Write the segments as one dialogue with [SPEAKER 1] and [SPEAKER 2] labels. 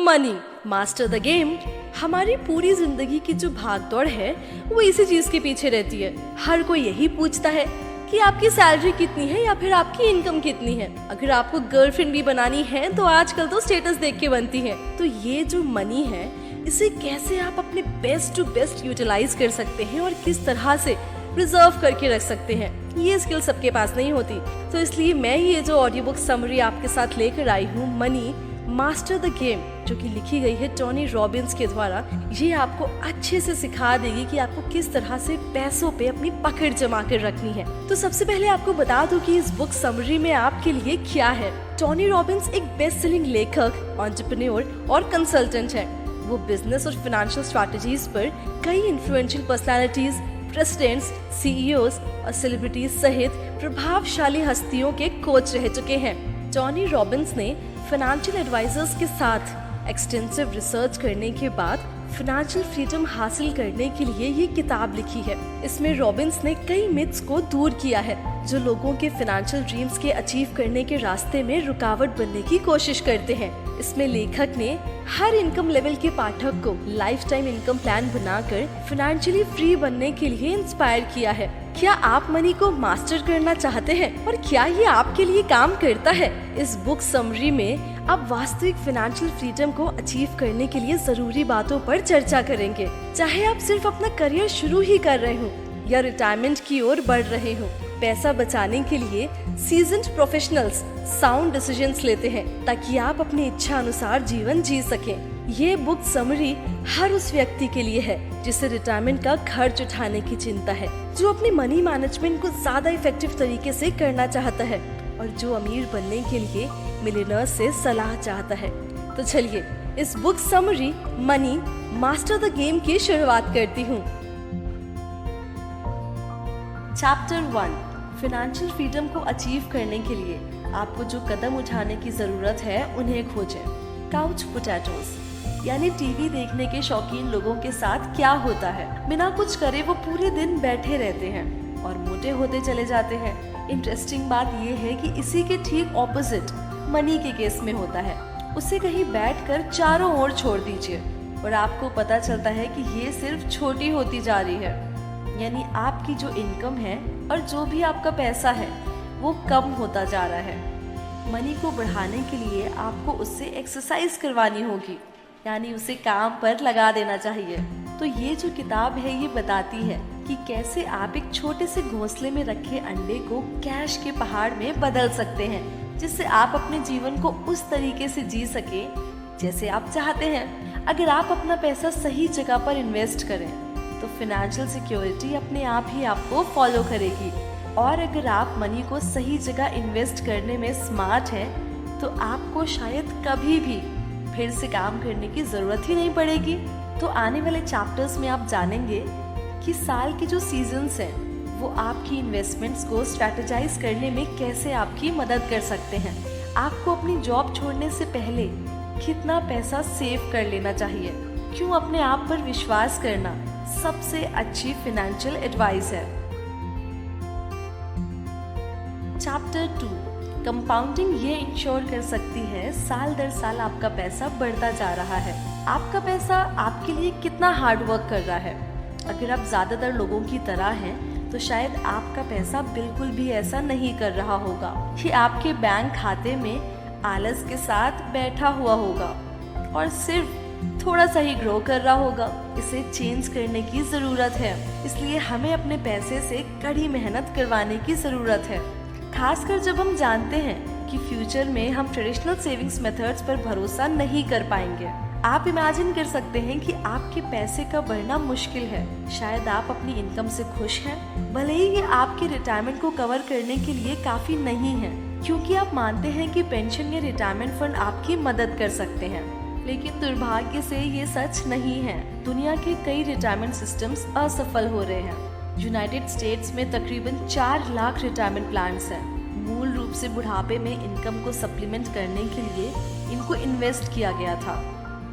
[SPEAKER 1] Money master the game. हमारी पूरी जिंदगी की जो भागदौड़ है वो इसी चीज के पीछे रहती है। हर कोई यही पूछता है कि आपकी सैलरी कितनी है या फिर आपकी इनकम कितनी है। अगर आपको गर्लफ्रेंड भी बनानी है तो आजकल तो स्टेटस देख के बनती है। तो ये जो मनी है इसे कैसे आप अपने बेस्ट टू बेस्ट यूटिलाइज कर सकते हैं और किस तरह से रिजर्व करके रख सकते हैं, ये स्किल सबके पास नहीं होती। तो इसलिए मैं ये जो ऑडियो बुक समरी आपके साथ लेकर आई हूँ, मनी मास्टर द गेम, जो कि लिखी गई है टोनी रॉबिन्स के द्वारा। ये आपको अच्छे से सिखा देगी कि आपको किस तरह से पैसों पे अपनी पकड़ जमा कर रखनी है। तो सबसे पहले आपको बता दूं कि इस बुक समरी में आपके लिए क्या है। टोनी रॉबिन्स एक बेस्ट सेलिंग लेखक, एंटरप्रेन्योर और कंसल्टेंट है। वो बिजनेस और फाइनेंशियल स्ट्रैटेजीज पर कई इन्फ्लुएंशियल पर्सनालिटीज, प्रेसिडेंट्स, सीईओज और सेलिब्रिटीज सहित प्रभावशाली हस्तियों के कोच रह चुके हैं। टोनी रॉबिन्स ने फाइनेंशियल एडवाइजर्स के साथ एक्सटेंसिव रिसर्च करने के बाद फाइनेंशियल फ्रीडम हासिल करने के लिए ये किताब लिखी है। इसमें रॉबिन्स ने कई मिथ्स को दूर किया है जो लोगों के फाइनेंशियल ड्रीम्स के अचीव करने के रास्ते में रुकावट बनने की कोशिश करते हैं। इसमें लेखक ने हर इनकम लेवल के पाठक को लाइफ टाइम इनकम प्लान बनाकर फाइनेंशियली फ्री बनने के लिए इंस्पायर किया है। क्या आप मनी को मास्टर करना चाहते हैं और क्या ये आपके लिए काम करता है? इस बुक समरी में आप वास्तविक फाइनेंशियल फ्रीडम को अचीव करने के लिए जरूरी बातों पर चर्चा करेंगे। चाहे आप सिर्फ अपना करियर शुरू ही कर रहे हो या रिटायरमेंट की ओर बढ़ रहे हो, पैसा बचाने के लिए सीजन्ड प्रोफेशनल्स साउंड डिसीजंस लेते हैं ताकि आप अपनी इच्छा अनुसार जीवन जी सकें। ये बुक समरी हर उस व्यक्ति के लिए है जिसे रिटायरमेंट का खर्च उठाने की चिंता है, जो अपनी मनी मैनेजमेंट को ज्यादा इफेक्टिव तरीके से करना चाहता है और जो अमीर बनने के लिए मिलियनर्स से सलाह चाहता है। तो चलिए इस book summary money master the game की शुरुआत करती हूँ। चैप्टर 1, फाइनेंशियल फ्रीडम को अचीव करने के लिए आपको जो कदम उठाने की जरूरत है उन्हें खोजें। काउच पोटैटोज यानी टीवी देखने के शौकीन लोगों के साथ क्या होता है, बिना कुछ करे वो पूरे दिन बैठे रहते हैं और मोटे होते चले जाते हैं। इंटरेस्टिंग बात ये है कि इसी के ठीक ऑपोजिट मनी के केस में होता है। उसे कहीं बैठकर चारों ओर छोड़ दीजिए और आपको पता चलता है कि ये सिर्फ छोटी होती जा रही है। यानी आपकी जो इनकम है और जो भी आपका पैसा है वो कम होता जा रहा है। मनी को बढ़ाने के लिए आपको उससे एक्सरसाइज करवानी होगी, यानी उसे काम पर लगा देना चाहिए। तो ये जो किताब है ये बताती है कि कैसे आप एक छोटे से घोंसले में रखे अंडे को कैश के पहाड़ में बदल सकते हैं, जिससे आप अपने जीवन को उस तरीके से जी सके जैसे आप चाहते हैं। अगर आप अपना पैसा सही जगह पर इन्वेस्ट करें तो फाइनेंशियल सिक्योरिटी अपने आप ही आपको फॉलो करेगी। और अगर आप मनी को सही जगह इन्वेस्ट करने में स्मार्ट हैं तो आपको शायद कभी भी फिर से काम करने की जरूरत ही नहीं पड़ेगी। तो आने वाले चैप्टर्स में आप जानेंगे कि साल के जो सीजन्स हैं वो आपकी इन्वेस्टमेंट्स को स्ट्रैटेजाइज करने में कैसे आपकी मदद कर सकते हैं। आपको अपनी जॉब छोड़ने से पहले कितना पैसा सेव कर लेना चाहिए, क्यों अपने आप पर विश्वास करना सबसे अच्छी फाइनेंशियल एडवाइस है। चैप्टर 2, कंपाउंडिंग ये इंश्योर कर सकती है साल दर साल आपका पैसा बढ़ता जा रहा है। आपका पैसा आपके लिए कितना हार्ड वर्क कर रहा है। अगर आप ज्यादातर लोगों की तरह हैं तो शायद आपका पैसा बिल्कुल भी ऐसा नहीं कर रहा होगा। ये आपके बैंक खाते में आलस के साथ बैठा हुआ होगा और सिर्फ थोड़ा सा ही ग्रो कर रहा होगा। इसे चेंज करने की जरूरत है, इसलिए हमें अपने पैसे से कड़ी मेहनत करवाने की जरूरत है। खासकर जब हम जानते हैं कि फ्यूचर में हम ट्रेडिशनल सेविंग्स मेथड्स पर भरोसा नहीं कर पाएंगे। आप इमेजिन कर सकते हैं कि आपके पैसे का बढ़ना मुश्किल है। शायद आप अपनी इनकम से खुश हैं, भले ही ये आपके रिटायरमेंट को कवर करने के लिए काफी नहीं है, क्योंकि आप मानते हैं कि पेंशन या रिटायरमेंट फंड आपकी मदद कर सकते हैं। लेकिन दुर्भाग्य से ये सच नहीं है। दुनिया के कई रिटायरमेंट सिस्टम्स असफल हो रहे हैं। यूनाइटेड स्टेट्स में तकरीबन 4 लाख रिटायरमेंट प्लान्स हैं। मूल रूप से बुढ़ापे में इनकम को सप्लीमेंट करने के लिए इनको इन्वेस्ट किया गया था,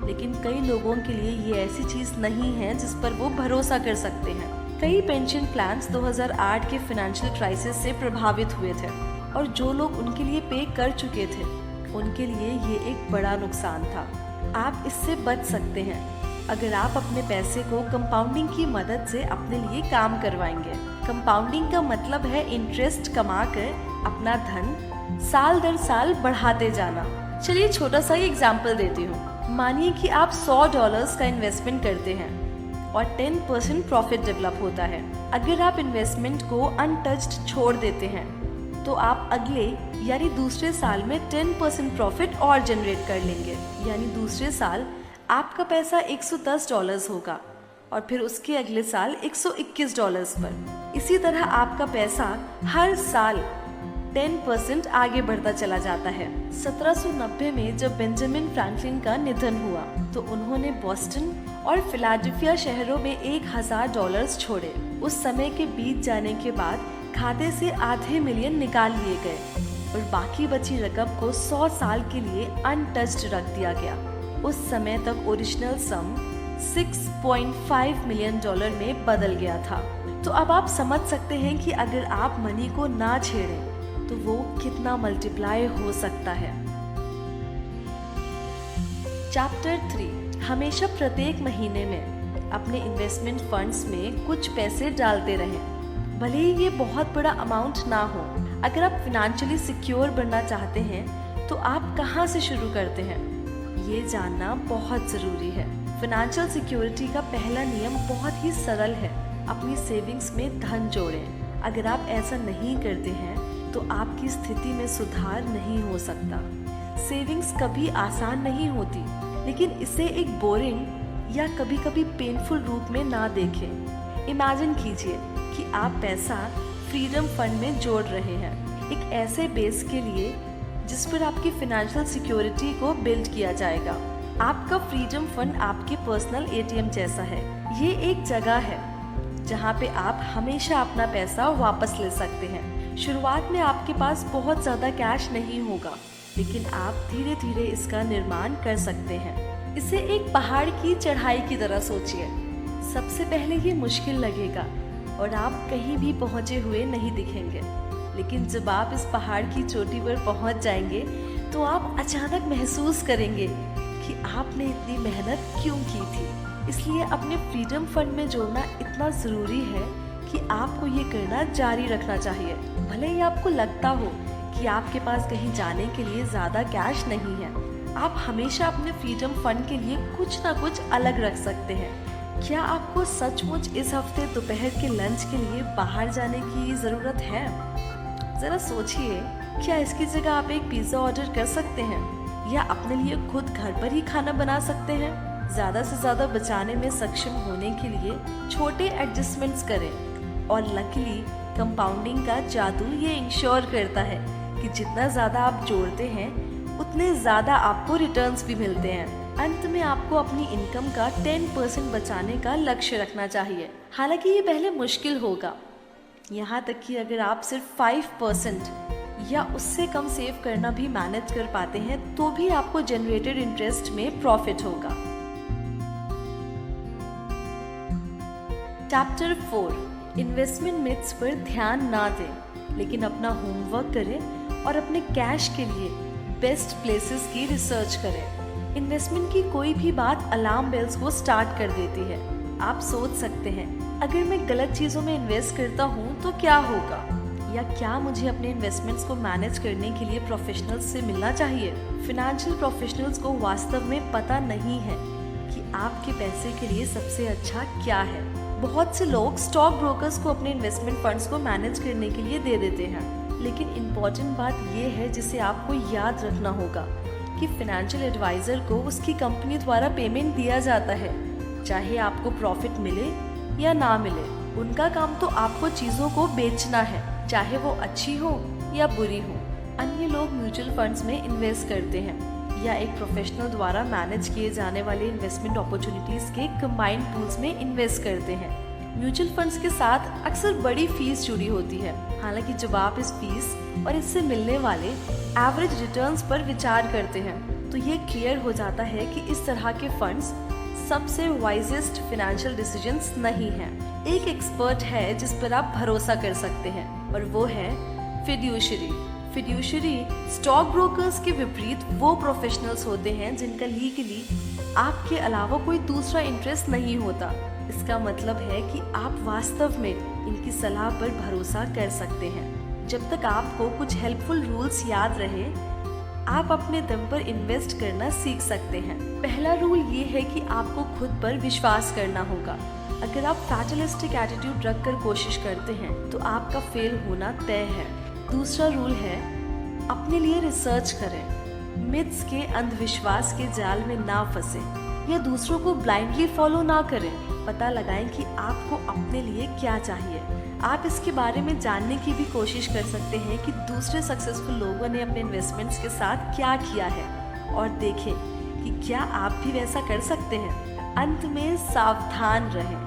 [SPEAKER 1] लेकिन कई लोगों के लिए ये ऐसी चीज नहीं है जिस पर वो भरोसा कर सकते हैं। कई पेंशन प्लान्स 2008 के फाइनेंशियल क्राइसिस से प्रभावित हुए थे और जो लोग उनके लिए पे कर चुके थे उनके लिए ये एक बड़ा नुकसान था। आप इससे बच सकते हैं अगर आप अपने पैसे को कंपाउंडिंग की मदद से अपने लिए काम करवाएंगे। कंपाउंडिंग का मतलब है इंटरेस्ट कमाकर अपना धन साल दर साल बढ़ाते जाना। चलिए छोटा सा एग्जाम्पल देती हूँ। मानिए कि आप $100 का इन्वेस्टमेंट करते हैं और 10% प्रॉफिट डेवलप होता है। अगर आप इन्वेस्टमेंट को अनटच्ड छोड़ देते हैं तो आप अगले यानी दूसरे साल में 10% प्रॉफिट और जनरेट कर लेंगे। यानी दूसरे साल आपका पैसा $110 होगा और फिर उसके अगले साल $121 पर। इसी तरह आपका पैसा हर साल 10% आगे बढ़ता चला जाता है। 1790 में जब बेंजामिन फ्रैंकलिन का निधन हुआ तो उन्होंने बोस्टन और फिलाडेल्फिया शहरों में $1000 छोड़े। उस समय के बीत जाने के बाद खाते से आधे मिलियन निकाल लिए गए और बाकी बची रकम को 100 साल के लिए अनटच्ड रख दिया गया। उस समय तक ओरिजिनल सम $6.5 मिलियन में बदल गया था। तो अब आप समझ सकते हैं कि अगर आप मनी को ना छेड़ें तो वो कितना मल्टीप्लाई हो सकता है। चैप्टर 3, हमेशा प्रत्येक महीने में अपने इन्वेस्टमेंट फंड्स में कुछ पैसे डालते रहें, भले ही ये बहुत बड़ा अमाउंट ना हो। अगर आप फिनेंशियली सिक्योर बनना चाहते हैं तो आप कहाँ से शुरू करते हैं, ये जानना बहुत जरूरी है। फाइनेंशियल सिक्योरिटी का पहला नियम बहुत ही सरल है, अपनी सेविंग्स में धन जोड़ें। अगर आप ऐसा नहीं करते हैं तो आपकी स्थिति में सुधार नहीं हो सकता। सेविंग्स कभी आसान नहीं होती, लेकिन इसे एक बोरिंग या कभी कभी पेनफुल रूप में ना देखें। इमेजिन कीजिए कि आप पैसा फ्रीडम फंड में जोड़ रहे हैं, एक ऐसे बेस के लिए जिस पर आपकी फाइनेंशियल सिक्योरिटी को बिल्ड किया जाएगा। आपका फ्रीडम फंड आपके पर्सनल ATM जैसा है। ये एक जगह है जहाँ पे आप हमेशा अपना पैसा वापस ले सकते हैं। शुरुआत में आपके पास बहुत ज़्यादा कैश नहीं होगा, लेकिन आप धीरे धीरे इसका निर्माण कर सकते हैं। इसे एक पहाड़ की चढ़ाई की तरह सोचिए। सबसे पहले ये मुश्किल लगेगा और आप कहीं भी पहुँचे हुए नहीं दिखेंगे, लेकिन जब आप इस पहाड़ की चोटी पर पहुँच जाएंगे तो आप अचानक महसूस करेंगे कि आपने इतनी मेहनत क्यों की थी। इसलिए अपने फ्रीडम फंड में जोड़ना इतना ज़रूरी है कि आपको ये करना जारी रखना चाहिए। भले ही आपको लगता हो कि आपके पास कहीं जाने के लिए ज़्यादा कैश नहीं है, आप हमेशा अपने फ्रीडम फंड के लिए कुछ ना कुछ अलग रख सकते हैं। क्या आपको सचमुच इस हफ्ते दोपहर के लंच के लिए बाहर जाने की ज़रूरत है? ज़रा सोचिए, क्या इसकी जगह आप एक पिज़्ज़ा ऑर्डर कर सकते हैं या अपने लिए खुद घर पर ही खाना बना सकते हैं? ज़्यादा से ज़्यादा बचाने में सक्षम होने के लिए छोटे एडजस्टमेंट्स करें और लकीली कंपाउंडिंग का जादू ये इंश्योर करता है कि जितना ज़्यादा आप जोड़ते हैं उतने ज़्यादा आपको रिटर्न्स भी मिलते हैं। अंत में आपको अपनी इनकम का 10% बचाने का लक्ष्य रखना चाहिए। हालांकि ये पहले मुश्किल होगा, यहाँ तक कि अगर आप सिर्फ 5% या उससे कम सेव करना भी मैनेज कर पाते हैं तो भी आपको जनरेटेड इंटरेस्ट में प्रॉफिट होगा। चैप्टर 4, इन्वेस्टमेंट मिथ्स पर ध्यान ना दें, लेकिन अपना होमवर्क करें और अपने कैश के लिए बेस्ट प्लेसेस की रिसर्च करें। इन्वेस्टमेंट की कोई भी बात अलार्म बेल्स को स्टार्ट कर देती है। आप सोच सकते हैं, अगर मैं गलत चीज़ों में इन्वेस्ट करता हूँ तो क्या होगा, या क्या मुझे अपने इन्वेस्टमेंट्स को मैनेज करने के लिए प्रोफेशनल्स से मिलना चाहिए। फाइनेंशियल प्रोफेशनल्स को वास्तव में पता नहीं है कि आपके पैसे के लिए सबसे अच्छा क्या है। बहुत से लोग स्टॉक ब्रोकर्स को अपने इन्वेस्टमेंट फंड्स को मैनेज करने के लिए दे देते हैं, लेकिन इम्पॉर्टेंट बात यह है जिसे आपको याद रखना होगा कि फाइनेंशियल एडवाइजर को उसकी कंपनी द्वारा पेमेंट दिया जाता है, चाहे आपको प्रॉफिट मिले या ना मिले। उनका काम तो आपको चीज़ों को बेचना है, चाहे वो अच्छी हो या बुरी हो। अन्य लोग म्यूचुअल फंड्स में इन्वेस्ट करते हैं या एक प्रोफेशनल द्वारा मैनेज किए जाने वाले इन्वेस्टमेंट अपॉर्चुनिटीज के कंबाइंड पूल्स में इन्वेस्ट करते हैं। म्यूचुअल फंड्स के साथ अक्सर बड़ी फीस जुड़ी होती है। हालांकि जब आप इस फीस और इससे मिलने वाले एवरेज रिटर्न्स पर विचार करते हैं तो ये क्लियर हो जाता है कि इस तरह के फंड्स सबसे वाइजेस्ट फाइनेंशियल डिसीजंस नहीं हैं। एक एक्सपर्ट है जिस पर आप भरोसा कर सकते हैं और वो है फिड्यूशरी। फिड्यूशरी स्टॉक ब्रोकर्स के विपरीत वो प्रोफेशनल्स होते हैं जिनका लीगली आपके अलावा कोई दूसरा इंटरेस्ट नहीं होता। इसका मतलब है कि आप वास्तव में इनकी सलाह पर भरोसा कर सकते हैं। जब तक आपको कुछ हेल्पफुल रूल्स याद रहे, आप अपने दम पर इन्वेस्ट करना सीख सकते हैं। पहला रूल ये है कि आपको खुद पर विश्वास करना होगा। अगर आप फैटलिस्टिक एटीट्यूड रखकर कोशिश करते हैं तो आपका फेल होना तय है। दूसरा रूल है अपने लिए रिसर्च करें। मिथ्स के अंधविश्वास के जाल में ना फंसे या दूसरों को ब्लाइंडली फॉलो ना करें। पता लगाएं कि आपको अपने लिए क्या चाहिए। आप इसके बारे में जानने की भी कोशिश कर सकते हैं कि दूसरे सक्सेसफुल लोगों ने अपने इन्वेस्टमेंट्स के साथ क्या किया है और देखें कि क्या आप भी वैसा कर सकते हैं। अंत में सावधान रहें।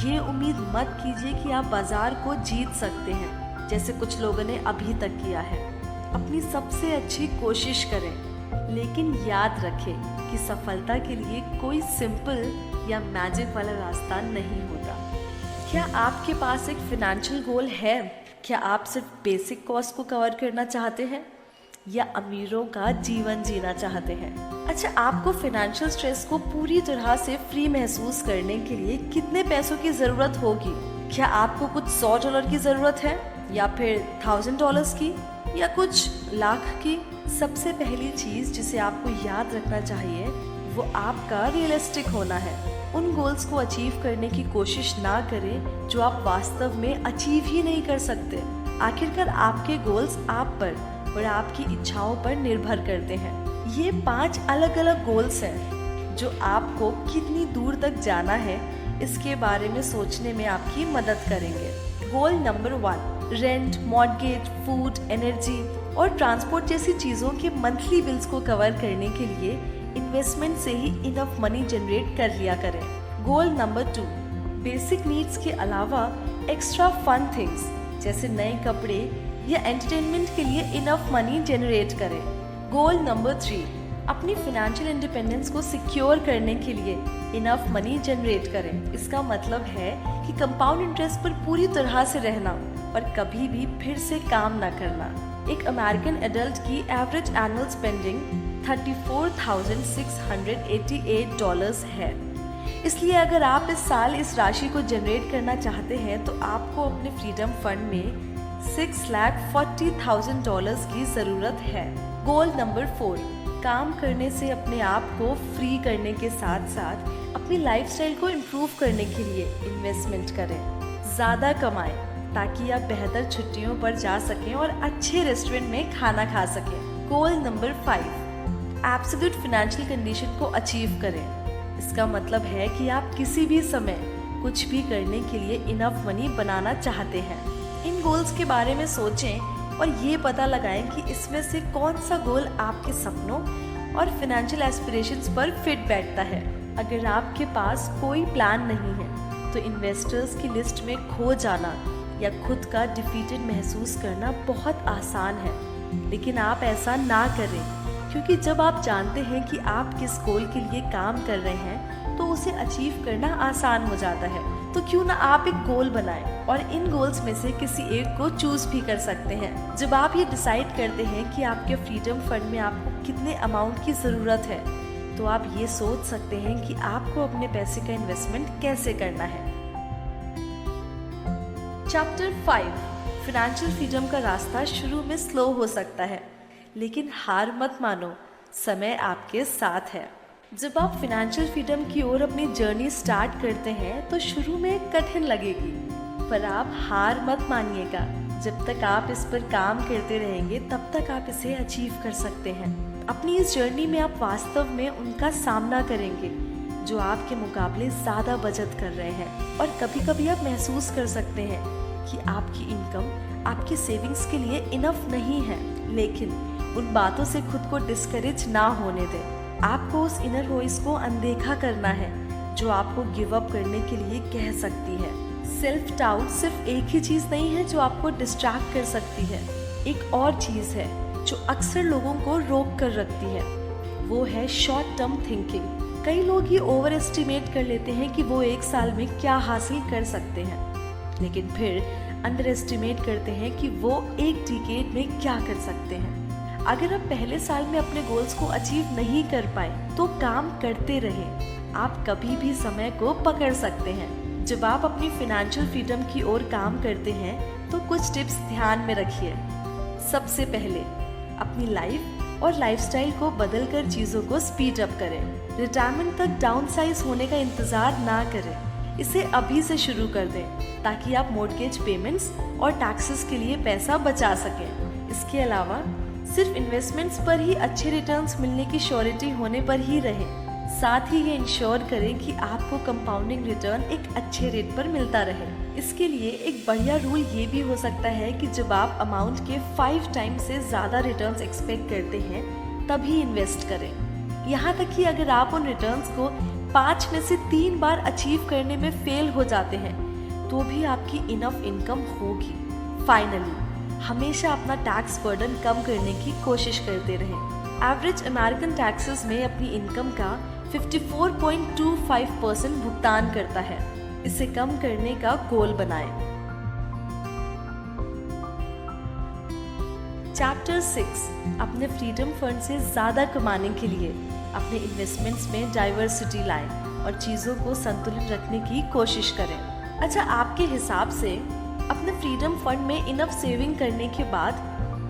[SPEAKER 1] ये उम्मीद मत कीजिए कि आप बाजार को जीत सकते हैं जैसे कुछ लोगों ने अभी तक किया है। अपनी सबसे अच्छी कोशिश करें, लेकिन याद रखें कि सफलता के लिए कोई सिंपल या मैजिक वाला रास्ता नहीं होता। क्या आपके पास एक फाइनेंशियल गोल है? क्या आप सिर्फ बेसिक कॉस्ट को कवर करना चाहते हैं या अमीरों का जीवन जीना चाहते हैं? अच्छा, आपको फाइनेंशियल स्ट्रेस को पूरी तरह से फ्री महसूस करने के लिए कितने पैसों की ज़रूरत होगी? क्या आपको कुछ $100 की ज़रूरत है या फिर $1000 की या कुछ लाख की? सबसे पहली चीज़ जिसे आपको याद रखना चाहिए वो आपका रियलिस्टिक होना है। उन गोल्स को अचीव करने की कोशिश ना करें जो आप वास्तव में अचीव ही नहीं कर सकते। आखिरकार आपके गोल्स आप पर और आपकी इच्छाओं पर निर्भर करते हैं। ये 5 अलग अलग गोल्स हैं जो आपको कितनी दूर तक जाना है इसके बारे में सोचने में आपकी मदद करेंगे। Goal number 1, rent, mortgage, food, energy और ट्रांसपोर्ट जैसी चीज़ों के मंथली बिल्स को कवर करने के लिए इन्वेस्टमेंट से ही इनफ मनी जनरेट कर लिया करें। गोल नंबर 2, बेसिक नीड्स के अलावा एक्स्ट्रा फन थिंग्स जैसे नए कपड़े या एंटरटेनमेंट के लिए इनफ मनी जनरेट करें। गोल नंबर 3, अपनी फाइनेंशियल इंडिपेंडेंस को सिक्योर करने के लिए इनफ मनी जनरेट करें। इसका मतलब है कि कंपाउंड इंटरेस्ट पर पूरी तरह से रहना और कभी भी फिर से काम ना करना। एक अमेरिकन एडल्ट की एवरेज एनुअल स्पेंडिंग $34,688 है। इसलिए अगर आप इस साल इस राशि को जनरेट करना चाहते हैं तो आपको अपने फ्रीडम फंड में $6,40,000 की ज़रूरत है। गोल नंबर 4, काम करने से अपने आप को फ्री करने के साथ साथ अपनी लाइफस्टाइल को इम्प्रूव करने के लिए इन्वेस्टमेंट करें। ज़्यादा कमाएं ताकि आप बेहतर छुट्टियों पर जा सकें और अच्छे रेस्टोरेंट में खाना खा सकें। Goal number 5, absolute financial condition को अचीव करें। इसका मतलब है कि आप किसी भी समय कुछ भी करने के लिए इनफ मनी बनाना चाहते हैं। इन गोल्स के बारे में सोचें और ये पता लगाएं कि इसमें से कौन सा गोल आपके सपनों और फाइनेंशियल एस्पिरेशंस पर फिट बैठता है। अगर आपके पास कोई प्लान नहीं है तो इन्वेस्टर्स की लिस्ट में खो जाना या खुद का डिफीटेड महसूस करना बहुत आसान है, लेकिन आप ऐसा ना करें क्योंकि जब आप जानते हैं कि आप किस गोल के लिए काम कर रहे हैं तो उसे अचीव करना आसान हो जाता है। तो क्यों ना आप एक गोल बनाएं और इन गोल्स में से किसी एक को चूज भी कर सकते हैं। जब आप ये डिसाइड करते हैं कि आपके फ्रीडम फंड में आपको कितने अमाउंट की ज़रूरत है तो आप ये सोच सकते हैं कि आपको अपने पैसे का इन्वेस्टमेंट कैसे करना है। चैप्टर 5, फाइनेंशियल फ्रीडम का रास्ता शुरू में स्लो हो सकता है, लेकिन हार मत मानो, समय आपके साथ है। जब आप फाइनेंशियल फ्रीडम की ओर अपनी जर्नी स्टार्ट करते हैं तो शुरू में कठिन लगेगी, पर आप हार मत मानिएगा। जब तक आप इस पर काम करते रहेंगे तब तक आप इसे अचीव कर सकते हैं। अपनी इस जर्नी में आप वास्तव में उनका सामना करेंगे जो आपके मुकाबले ज़्यादा बचत कर रहे हैं, और कभी कभी आप महसूस कर सकते हैं कि आपकी इनकम आपकी सेविंग्स के लिए इनफ नहीं है। लेकिन उन बातों से खुद को डिस्करेज ना होने दें। आपको उस इनर वॉइस को अनदेखा करना है जो आपको गिव अप करने के लिए कह सकती है। सेल्फ डाउट सिर्फ एक ही चीज़ नहीं है जो आपको डिस्ट्रैक्ट कर सकती है। एक और चीज़ है जो अक्सर लोगों को रोक कर रखती है, वो है शॉर्ट टर्म थिंकिंग। कई लोग ये ओवर एस्टिमेट कर लेते हैं कि वो एक साल में क्या हासिल कर सकते हैं, लेकिन फिर
[SPEAKER 2] अंडर एस्टिमेट करते हैं कि वो एक डिकेड में क्या कर सकते हैं। अगर आप पहले साल में अपने गोल्स को अचीव नहीं कर पाए तो काम करते रहें। आप कभी भी समय को पकड़ सकते हैं। जब आप अपनी फाइनेंशियल फ्रीडम की ओर काम करते हैं तो कुछ टिप्स ध्यान में रखिए। सबसे पहले अपनी लाइफ और लाइफस्टाइल को बदलकर चीज़ों को स्पीड अप करें। रिटायरमेंट तक डाउनसाइज होने का इंतजार ना करें, इसे अभी से शुरू कर दें ताकि आप मॉर्गेज पेमेंट्स और टैक्सेस के लिए पैसा बचा सकें। इसके अलावा सिर्फ इन्वेस्टमेंट्स पर ही अच्छे रिटर्न्स मिलने की श्योरिटी होने पर ही रहें। साथ ही ये इंश्योर करें कि आपको कंपाउंडिंग रिटर्न एक अच्छे रेट पर मिलता रहे। इसके लिए एक बढ़िया रूल ये भी हो सकता है कि जब आप अमाउंट के 5 टाइम्स से ज़्यादा रिटर्न्स एक्सपेक्ट करते हैं तभी इन्वेस्ट करें। यहाँ तक कि अगर आप उन रिटर्न्स को 5 में से 3 बार अचीव करने में फेल हो जाते हैं तो भी आपकी इनफ इनकम होगी। फाइनली हमेशा अपना टैक्स बर्डन कम करने की कोशिश करते रहें। एवरेज अमेरिकन टैक्सेस में अपनी इनकम का 54.25% भुगतान करता है। इसे कम करने का गोल बनाएं। चैप्टर 6 अपने फ्रीडम फंड से ज़्यादा कमाने के लिए अपने इन्वेस्टमेंट्स में डाइवर्सिटी लाएं और चीज़ों को संतुलित रखने की कोशिश करें। अच्छा, आपके हिसाब से अपने फ्रीडम फंड में इनफ सेविंग करने के बाद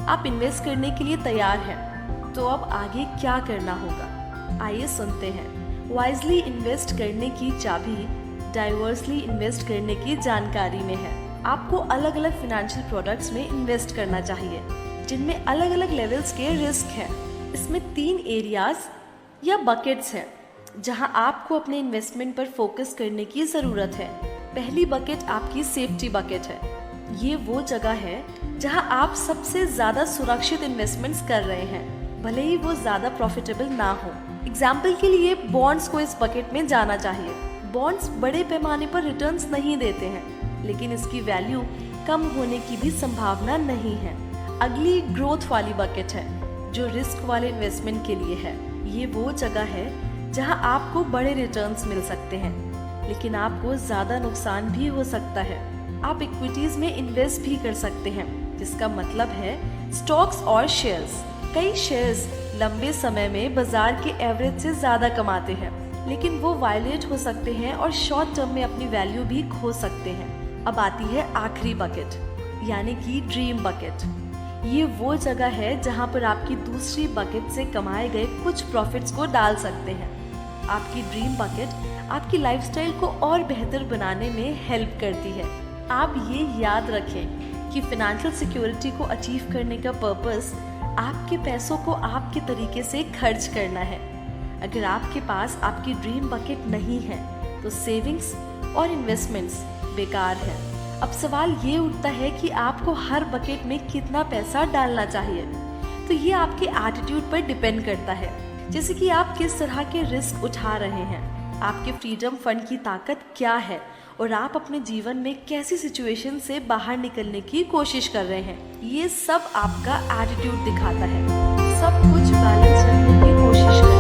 [SPEAKER 2] आप इन्वेस्ट करने के लिए तैयार हैं, तो अब आगे क्या करना होगा? आइए सुनते हैं। वाइजली इन्वेस्ट करने की चाबी डाइवर्सली इन्वेस्ट करने की जानकारी में है। आपको अलग अलग फाइनेंशियल प्रोडक्ट्स में इन्वेस्ट करना चाहिए जिनमें अलग अलग लेवल्स के रिस्क हैं। इसमें 3 एरियाज या बकेट्स हैं जहां आपको अपने इन्वेस्टमेंट पर फोकस करने की ज़रूरत है। पहली बकेट आपकी सेफ्टी बकेट है। ये वो जगह है जहां आप सबसे ज़्यादा सुरक्षित इन्वेस्टमेंट्स कर रहे हैं, भले ही वो ज़्यादा प्रॉफिटेबल ना हो। एग्जाम्पल के लिए बॉन्ड्स को इस बकेट में जाना चाहिए। बॉन्ड्स बड़े पैमाने पर रिटर्न्स नहीं देते हैं, लेकिन इसकी वैल्यू कम होने की भी संभावना नहीं है। अगली ग्रोथ वाली बकेट है जो रिस्क वाले इन्वेस्टमेंट के लिए है। ये वो जगह है जहां आपको बड़े रिटर्न्स मिल सकते हैं, लेकिन आपको ज़्यादा नुकसान भी हो सकता है। आप इक्विटीज में इन्वेस्ट भी कर सकते हैं, जिसका मतलब है स्टॉक्स और शेयर्स। कई शेयर्स लंबे समय में बाजार के एवरेज से ज़्यादा कमाते हैं, लेकिन वो वायलेट हो सकते हैं और शॉर्ट टर्म में अपनी वैल्यू भी खो सकते हैं। अब आती है आखिरी बकेट, यानी कि ड्रीम बकेट। ये वो जगह है जहाँ पर आपकी दूसरी बकेट से कमाए गए कुछ प्रॉफिट्स को डाल सकते हैं। आपकी ड्रीम बकेट आपकी लाइफस्टाइल को और बेहतर बनाने में हेल्प करती है। आप ये याद रखें कि फाइनेंशियल सिक्योरिटी को अचीव करने का पर्पस आपके पैसों को आपके तरीके से खर्च करना है। अगर आपके पास आपकी ड्रीम बकेट नहीं है तो सेविंग्स और इन्वेस्टमेंट्स बेकार है। अब सवाल ये उठता है कि आपको हर बकेट में कितना पैसा डालना चाहिए। तो ये आपके एटीट्यूड पर डिपेंड करता है, जैसे कि आप किस तरह के रिस्क उठा रहे हैं, आपके फ्रीडम फंड की ताकत क्या है और आप अपने जीवन में कैसी सिचुएशन से बाहर निकलने की कोशिश कर रहे हैं। ये सब आपका एटीट्यूड दिखाता है। सब कुछ बैलेंस रखने की कोशिश